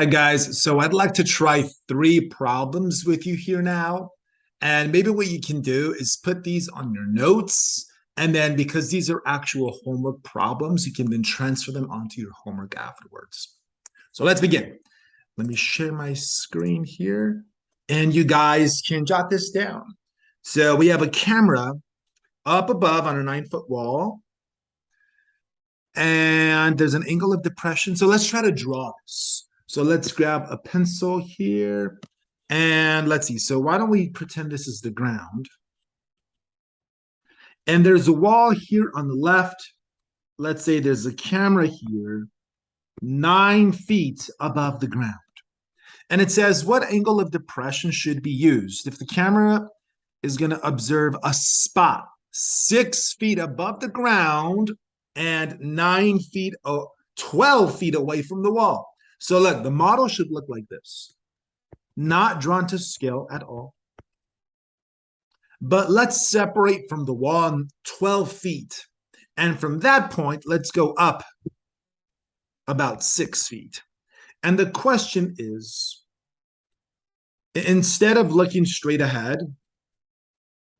Hi, guys. So I'd like to try three problems with you here now. And maybe what you can do is put these on your notes. And then because these are actual homework problems, you can then transfer them onto your homework afterwards. So let's begin. Let me share my screen here. And you guys can jot this down. So we have a camera up above on a 9-foot wall. And there's an angle of depression. So let's try to draw this. So let's grab a pencil here and let's see. So why don't we pretend this is the ground? And there's a wall here on the left. Let's say there's a camera here 9 feet above the ground. And it says what angle of depression should be used if the camera is going to observe a spot 6 feet above the ground and 9 feet, 12 feet away from the wall. So look, the model should look like this. Not drawn to scale at all. But let's separate from the wall 12 feet. And from that point, let's go up about 6 feet. And the question is, instead of looking straight ahead,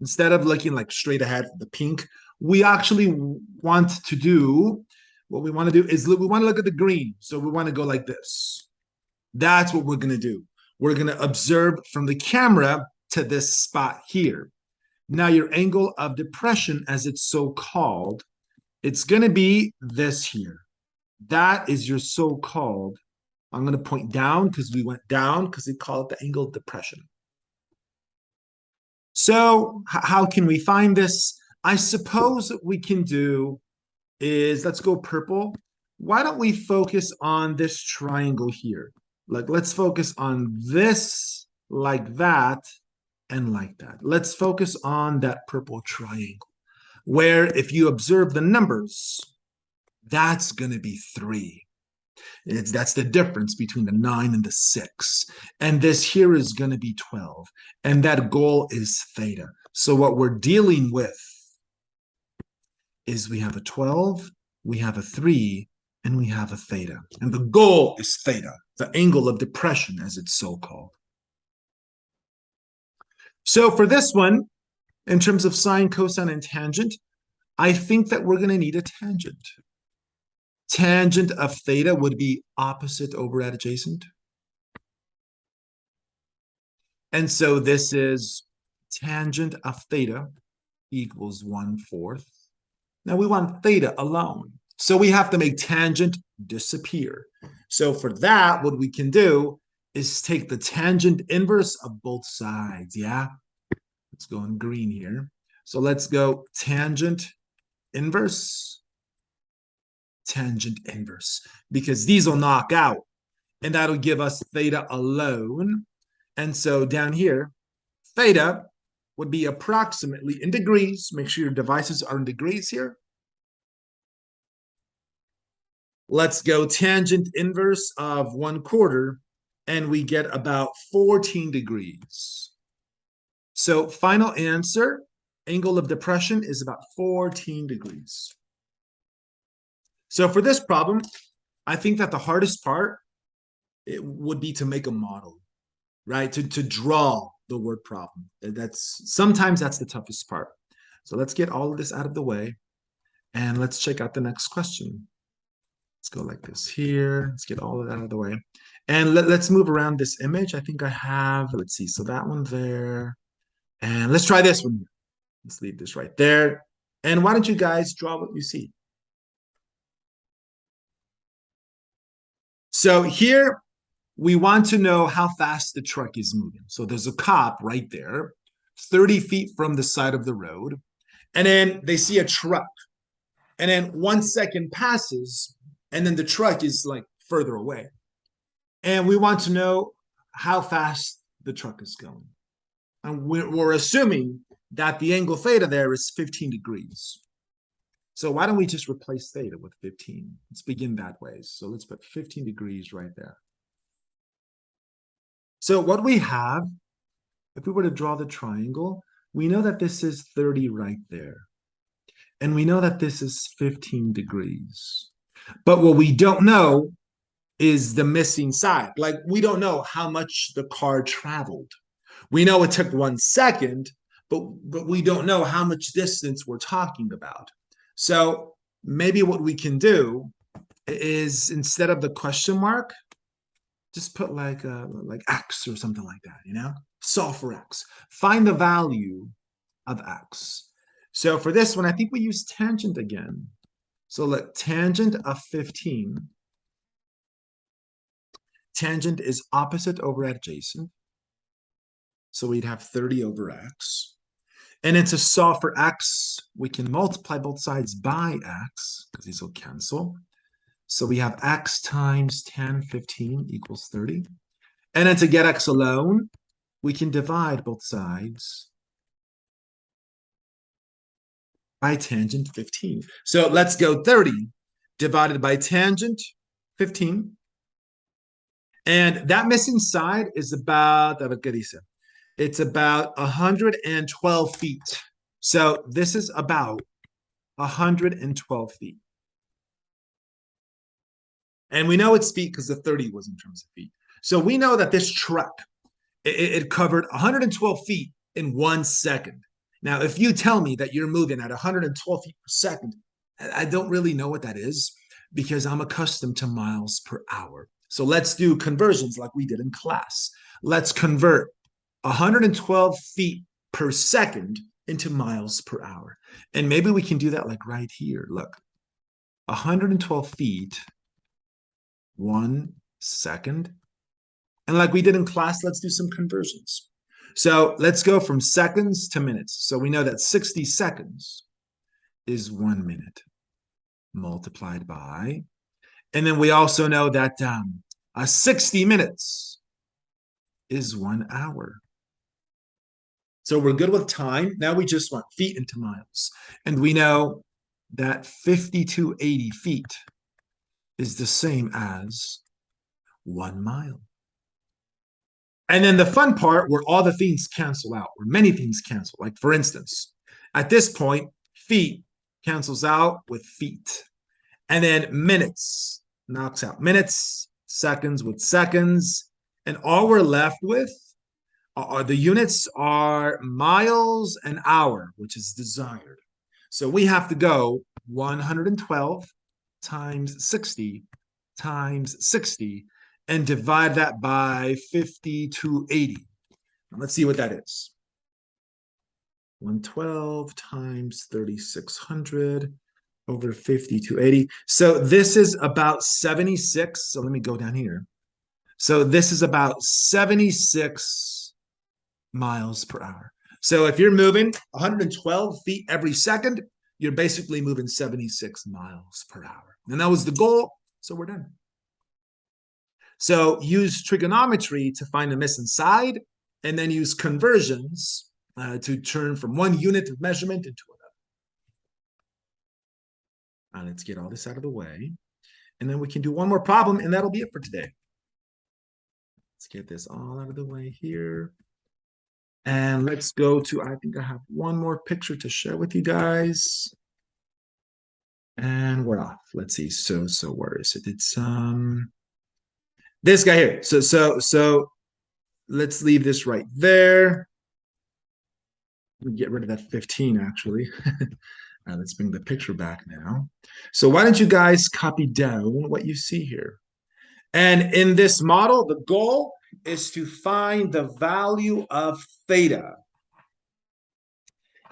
instead of looking like straight ahead, the pink, we actually want to do, what we want to do is we want to look at the green. So we want to go like this. That's what we're going to do. We're going to observe from the camera to this spot here. Now your angle of depression, as it's so called, it's going to be this here. That is your so-called, I'm going to point down because we went down because they call it the angle of depression. So how can we find this? I suppose what we can do is, let's go purple. Why don't we focus on this triangle here? Like, let's focus on this, like that, and like that. Let's focus on that purple triangle, where if you observe the numbers, that's going to be 3. That's the difference between the 9 and the 6. And this here is going to be 12. And that goal is theta. So what we're dealing with is we have a 12, we have a 3, and we have a theta. And the goal is theta, the angle of depression, as it's so called. So for this one, in terms of sine, cosine, and tangent, I think that we're going to need a tangent. Tangent of theta would be opposite over adjacent. And so this is tangent of theta equals 1/4. Now we want theta alone. So we have to make tangent disappear. So for that, what we can do is take the tangent inverse of both sides, yeah? Let's go in green here. So let's go tangent inverse, because these will knock out, and that'll give us theta alone. And so down here, theta would be approximately in degrees. Make sure your devices are in degrees here. Let's go tangent inverse of 1/4, and we get about 14 degrees. So final answer, angle of depression is about 14 degrees. So for this problem, I think that the hardest part, it would be to make a model, right? To draw the word problem. Sometimes that's the toughest part. So let's get all of this out of the way, and let's check out the next question. Let's go like this here. Let's get all of that out of the way. And let's move around this image. I think I have, let's see, so that one there. And let's try this one. Let's leave this right there. And why don't you guys draw what you see? So here, we want to know how fast the truck is moving. So there's a cop right there, 30 feet from the side of the road. And then they see a truck. And then 1 second passes, and then the truck is like further away. And we want to know how fast the truck is going. And we're assuming that the angle theta there is 15 degrees. So why don't we just replace theta with 15? Let's begin that way. So let's put 15 degrees right there. So what we have, if we were to draw the triangle, we know that this is 30 right there. And we know that this is 15 degrees. But what we don't know is the missing side. Like, we don't know how much the car traveled. We know it took 1 second, but we don't know how much distance we're talking about. So maybe what we can do is, instead of the question mark, just put like X or something like that, solve for X. Find the value of X. So for this one, I think we use tangent again. So look, tangent of 15. Tangent is opposite over adjacent. So we'd have 30 over X. And then to solve for X, we can multiply both sides by X, because these will cancel. So we have X times tan 15 equals 30. And then to get X alone, we can divide both sides by tangent 15. So let's go 30 divided by tangent 15. And that missing side is about, it's about 112 feet. So this is about 112 feet. And we know it's feet because the 30 was in terms of feet. So we know that this truck, it covered 112 feet in 1 second. Now, if you tell me that you're moving at 112 feet per second, I don't really know what that is, because I'm accustomed to miles per hour. So let's do conversions like we did in class. Let's convert 112 feet per second into miles per hour. And maybe we can do that like right here. Look, 112 feet, 1 second. And like we did in class, let's do some conversions. So let's go from seconds to minutes. So we know that 60 seconds is 1 minute multiplied by, and then we also know that 60 minutes is 1 hour. So we're good with time. Now we just want feet into miles. And we know that 5280 feet is the same as 1 mile. And then the fun part, where all the things cancel out, where many things cancel. Like, for instance, at this point, feet cancels out with feet. And then minutes knocks out minutes, seconds with seconds. And all we're left with are the units are miles an hour, which is desired. So we have to go 112 times 60 times 60 and divide that by 5280. Let's see what that is. 112 times 3600 over 5280. So this is about 76. So let me go down here. So this is about 76 miles per hour. So if you're moving 112 feet every second, you're basically moving 76 miles per hour. And that was the goal. So we're done. So use trigonometry to find the missing side, and then use conversions to turn from one unit of measurement into another. Let's get all this out of the way. And then we can do one more problem, and that'll be it for today. Let's get this all out of the way here. And let's go to, I think I have one more picture to share with you guys. And we're off. Let's see. So where is it? It's this guy here. So let's leave this right there. We'll get rid of that 15 actually. Let's bring the picture back now. So why don't you guys copy down what you see here? And in this model, the goal is to find the value of theta.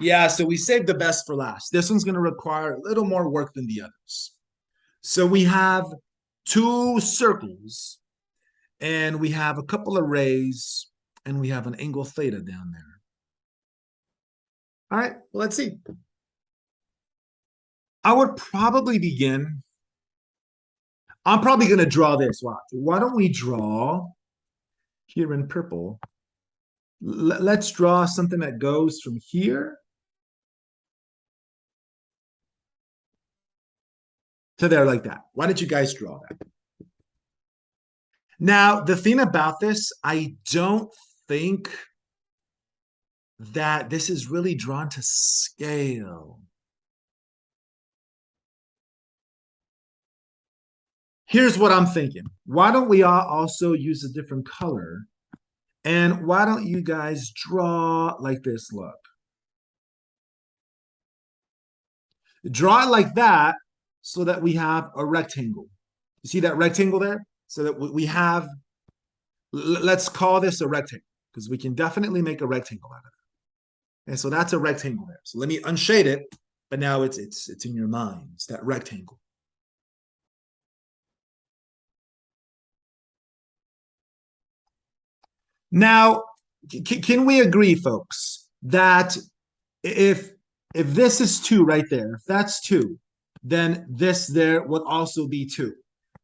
Yeah, so we saved the best for last. This one's going to require a little more work than the others. So we have 2 circles, and we have a couple of rays, and we have an angle theta down there. All right, well, let's see. I would probably begin. I'm probably going to draw this. Watch. Why don't we draw here in purple? Let's draw something that goes from here to there like that. Why don't you guys draw that? Now, the thing about this, I don't think that this is really drawn to scale. Here's what I'm thinking. Why don't we all also use a different color? And why don't you guys draw like this? Look. Draw it like that so that we have a rectangle. You see that rectangle there? So that we have, let's call this a rectangle because we can definitely make a rectangle out of it. And so that's a rectangle there. So let me unshade it, but now it's in your mind. It's that rectangle. Now, can we agree, folks, that if if this is 2 right there, if that's 2, then this there would also be 2.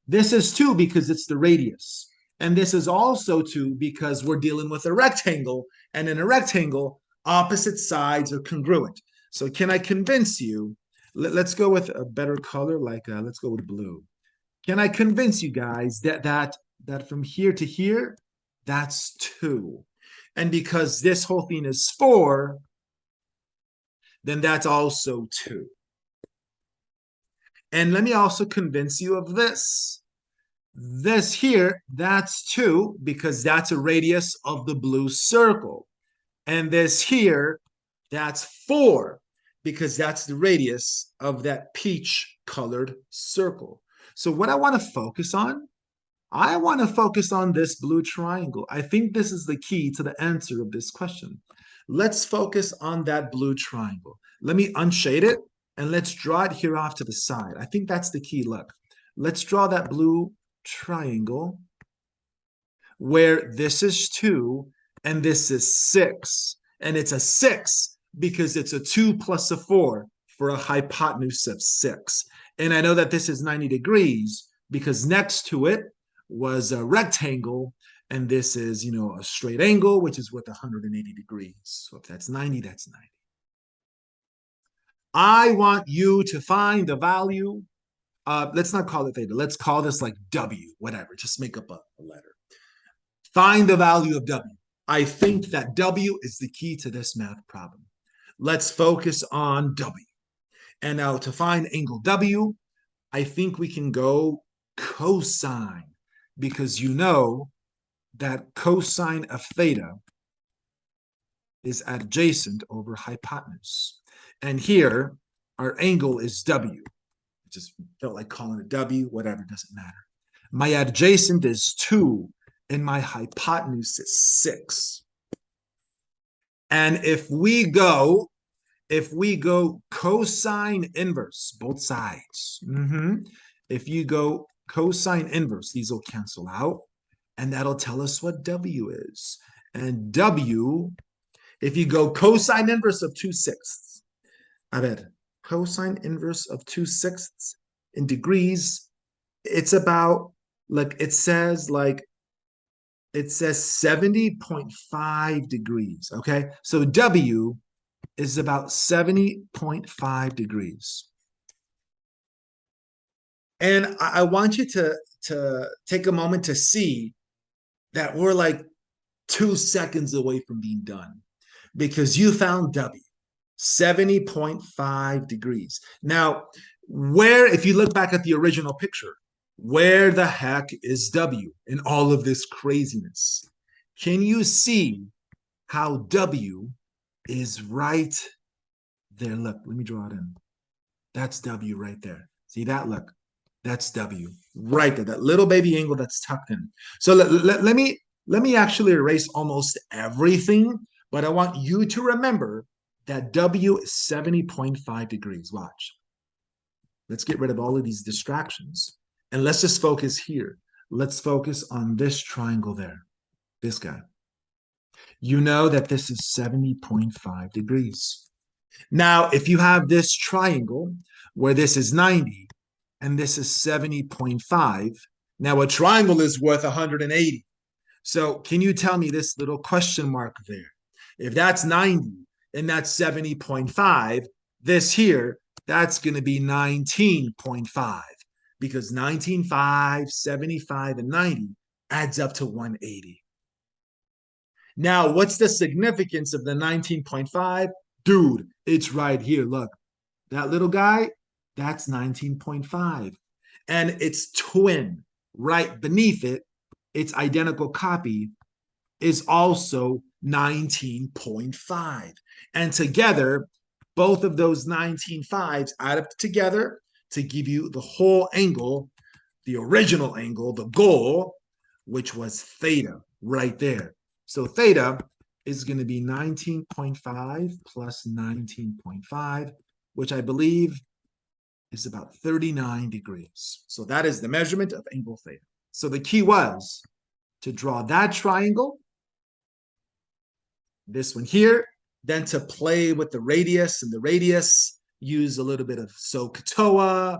This is 2 because it's the radius. And this is also 2 because we're dealing with a rectangle. And in a rectangle, opposite sides are congruent. So can I convince you? Let's go with a better color, like let's go with blue. Can I convince you guys that from here to here, that's 2? And because this whole thing is 4, then that's also 2. And let me also convince you of this. This here, that's 2 because that's a radius of the blue circle. And this here, that's 4 because that's the radius of that peach colored circle. So what I want to focus on, I want to focus on this blue triangle. I think this is the key to the answer of this question. Let's focus on that blue triangle. Let me unshade it and let's draw it here off to the side. I think that's the key. Look, let's draw that blue triangle where this is 2 and this is 6. And it's a 6 because it's a 2 plus a 4 for a hypotenuse of 6. And I know that this is 90 degrees because next to it was a rectangle, and this is, a straight angle, which is with 180 degrees. So if that's 90, that's 90. I want you to find the value. Let's not call it theta. Let's call this like W, whatever. Just make up a letter. Find the value of W. I think that W is the key to this math problem. Let's focus on W. And now to find angle W, I think we can go cosine, because you know that cosine of theta is adjacent over hypotenuse. And here, our angle is W. I just felt like calling it W, whatever, doesn't matter. My adjacent is 2, and my hypotenuse is 6. And if we go cosine inverse, both sides, if you go cosine inverse, these will cancel out, and that'll tell us what W is. And W, if you go cosine inverse of 2/6, I bet cosine inverse of 2/6 in degrees, it's about, like, it says 70.5 degrees, okay? So W is about 70.5 degrees. And I want you to take a moment to see that we're like 2 seconds away from being done, because you found W, 70.5 degrees. Now, if you look back at the original picture, where the heck is W in all of this craziness? Can you see how W is right there? Look, let me draw it in. That's W right there. See that? Look, that's W right there. That little baby angle that's tucked in. So let me actually erase almost everything, but I want you to remember that W is 70.5 degrees. Watch. Let's get rid of all of these distractions. And let's just focus here. Let's focus on this triangle there. This guy. You know that this is 70.5 degrees. Now, if you have this triangle where this is 90 and this is 70.5, now a triangle is worth 180. So can you tell me this little question mark there? If that's 90 and that's 70.5, this here, that's going to be 19.5, because 19.5, 75, and 90 adds up to 180. Now, what's the significance of the 19.5? Dude, it's right here. Look, that little guy, that's 19.5. and its twin right beneath it, its identical copy, is also 19.5. And together, both of those 19.5s add up together to give you the whole angle, the original angle, the goal, which was theta right there. So theta is going to be 19.5 plus 19.5, which I believe is about 39 degrees. So that is the measurement of angle theta. So the key was to draw that triangle, this one here, then to play with the radius, and the radius, use a little bit of SOHCAHTOA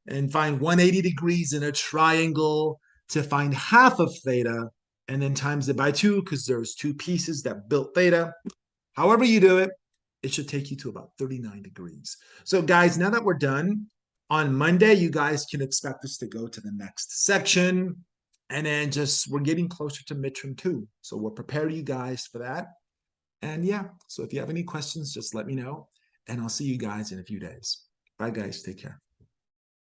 and find 180 degrees in a triangle to find half of theta, and then times it by 2 because there's 2 pieces that built theta. However you do it, it should take you to about 39 degrees. So guys, now that we're done, on Monday, you guys can expect us to go to the next section. And then we're getting closer to midterm 2. So we'll prepare you guys for that. And yeah, so if you have any questions, just let me know. And I'll see you guys in a few days. Bye, guys. Take care.